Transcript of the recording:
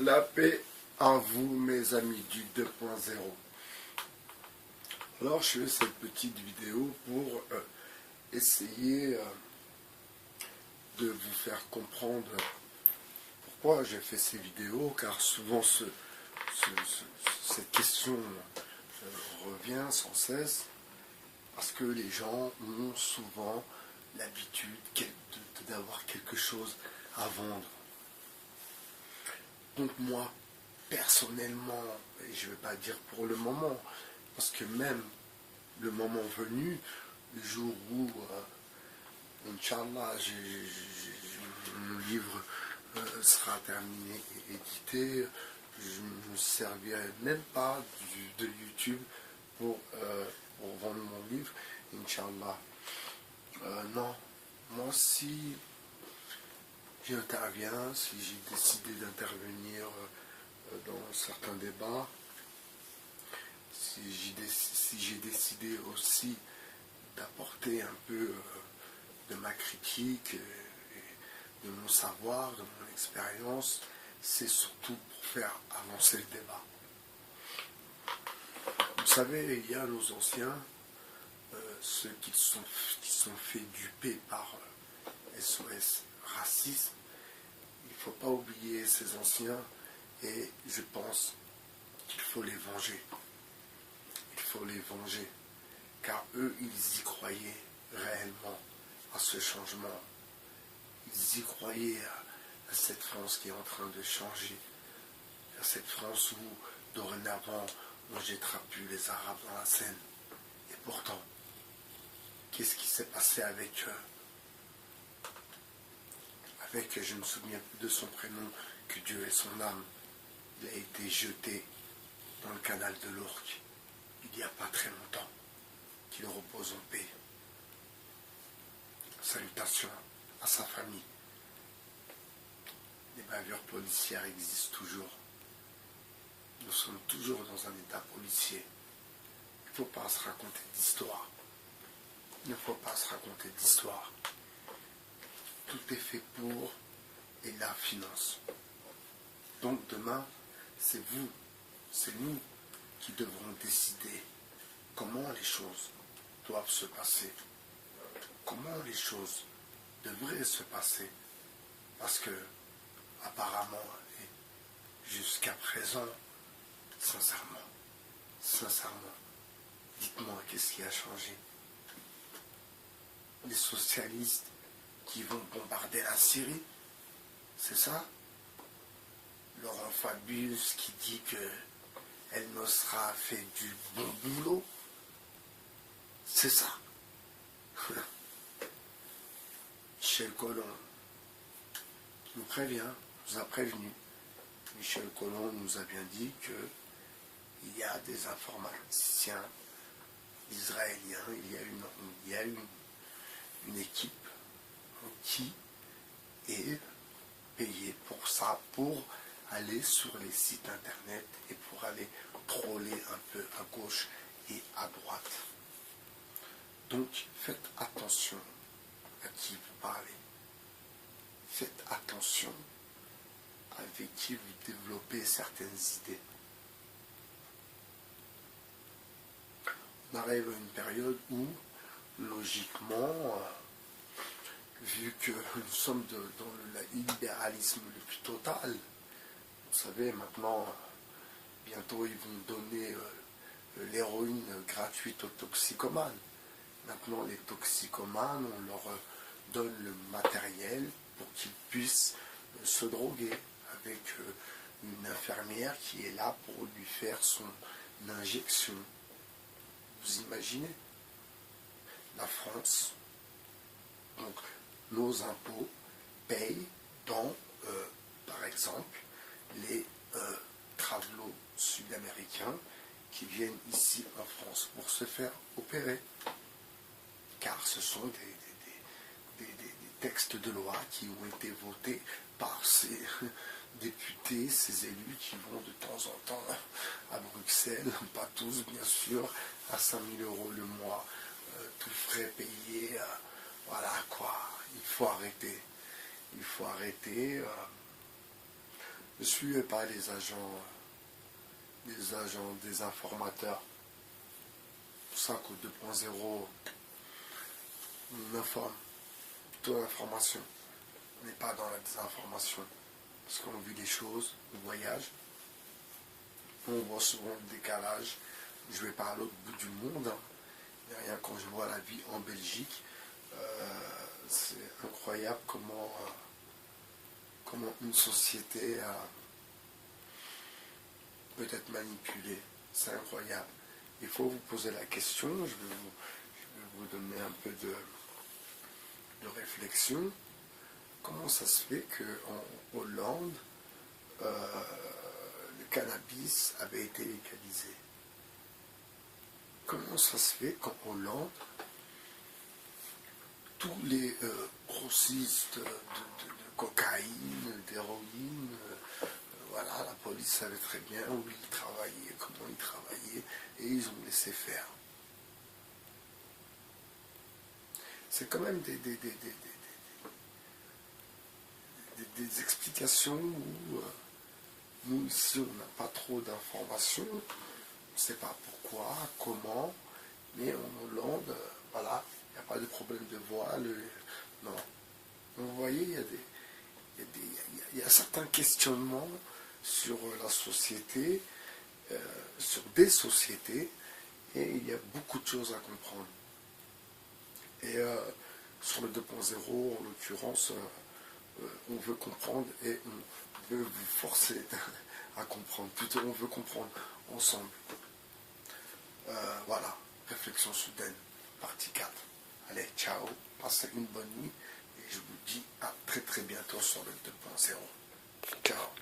La paix à vous, mes amis du 2.0. Alors, je fais cette petite vidéo pour essayer de vous faire comprendre pourquoi j'ai fait ces vidéos, car souvent cette question revient sans cesse, parce que les gens ont souvent l'habitude d'avoir quelque chose à vendre. Donc moi, personnellement, et je ne vais pas dire pour le moment, parce que même le moment venu, le jour où, Inch'Allah, mon livre sera terminé et édité, je ne me servirai même pas de YouTube pour vendre mon livre, Inch'Allah. Non, moi si j'interviens, si j'ai décidé d'intervenir dans certains débats, si j'ai décidé aussi d'apporter un peu de ma critique et de mon savoir, de mon expérience, c'est surtout pour faire avancer le débat. Vous savez, il y a nos anciens, ceux qui sont fait duper par SOS Racisme. Il ne faut pas oublier ces anciens et je pense qu'il faut les venger. Il faut les venger, car eux, ils y croyaient réellement à ce changement. Ils y croyaient à cette France qui est en train de changer, à cette France où, dorénavant, on ne jettera plus les Arabes dans la Seine. Et pourtant, qu'est-ce qui s'est passé avec je ne me souviens plus de son prénom, que Dieu ait son âme, il a été jeté dans le canal de l'Ourcq, il n'y a pas très longtemps, qu'il repose en paix. Salutations à sa famille. Les bavures policières existent toujours. Nous sommes toujours dans un état policier. Il ne faut pas se raconter d'histoire. Il ne faut pas se raconter d'histoire. Tout est fait pour et la finance. Donc demain, c'est vous, c'est nous qui devrons décider comment les choses doivent se passer, comment les choses devraient se passer, parce que apparemment et jusqu'à présent, sincèrement, dites-moi qu'est-ce qui a changé. Les socialistes qui vont bombarder la Syrie, c'est ça? Laurent Fabius qui dit que El Nosra a fait du bon boulot, c'est ça. Michel Collomb nous prévient, nous a prévenu. Michel Collomb nous a bien dit qu'il y a des informaticiens israéliens, il y a une équipe qui est payée pour ça, pour aller sur les sites internet et pour aller troller un peu à gauche et à droite. Donc faites attention à qui vous parlez. Faites attention avec qui vous développez certaines idées. On arrive à une période où, logiquement, vu que nous sommes dans le libéralisme le plus total, vous savez, maintenant, bientôt ils vont donner l'héroïne gratuite aux toxicomanes. Maintenant, les toxicomanes, on leur donne le matériel pour qu'ils puissent se droguer avec une infirmière qui est là pour lui faire son injection. Vous imaginez? La France, donc nos impôts, payent dans, par exemple, les travelots sud-américains qui viennent ici en France pour se faire opérer. Car ce sont des textes de loi qui ont été votés par ces députés, ces élus qui vont de temps en temps à Bruxelles, pas tous bien sûr, à 5 000 € le mois, tout frais payé, voilà quoi, il faut arrêter. Il faut arrêter. Je suis pas les agents, des informateurs. C'est pour ça qu'au 2.0, on informe, plutôt l'information. On n'est pas dans la désinformation. Parce qu'on vit des choses, on voyage, on voit souvent le décalage. Je vais pas à l'autre bout du monde. Hein. Et rien, quand je vois la vie en Belgique, c'est incroyable comment une société peut être manipulée. C'est incroyable. Il faut vous poser la question, je vais vous donner un peu de réflexion. Comment ça se fait qu'en Hollande, le cannabis avait été légalisé? Comment ça se fait qu'en Hollande, tous les grossistes de cocaïne, d'héroïne, voilà, la police savait très bien où ils travaillaient, comment ils travaillaient, et ils ont laissé faire. C'est quand même des explications où nous ici on n'a pas trop d'informations, on ne sait pas pourquoi, comment, mais en Hollande, voilà, il n'y a pas de problème de voile, non. Vous voyez, il y a certains questionnements sur la société, sur des sociétés, et il y a beaucoup de choses à comprendre. Et sur le 2.0, en l'occurrence, on veut comprendre et on veut vous forcer à comprendre. Plutôt, on veut comprendre ensemble. Voilà, réflexion soudaine, partie 4. Allez, ciao, passez une bonne nuit et je vous dis à très très bientôt sur le 2.0.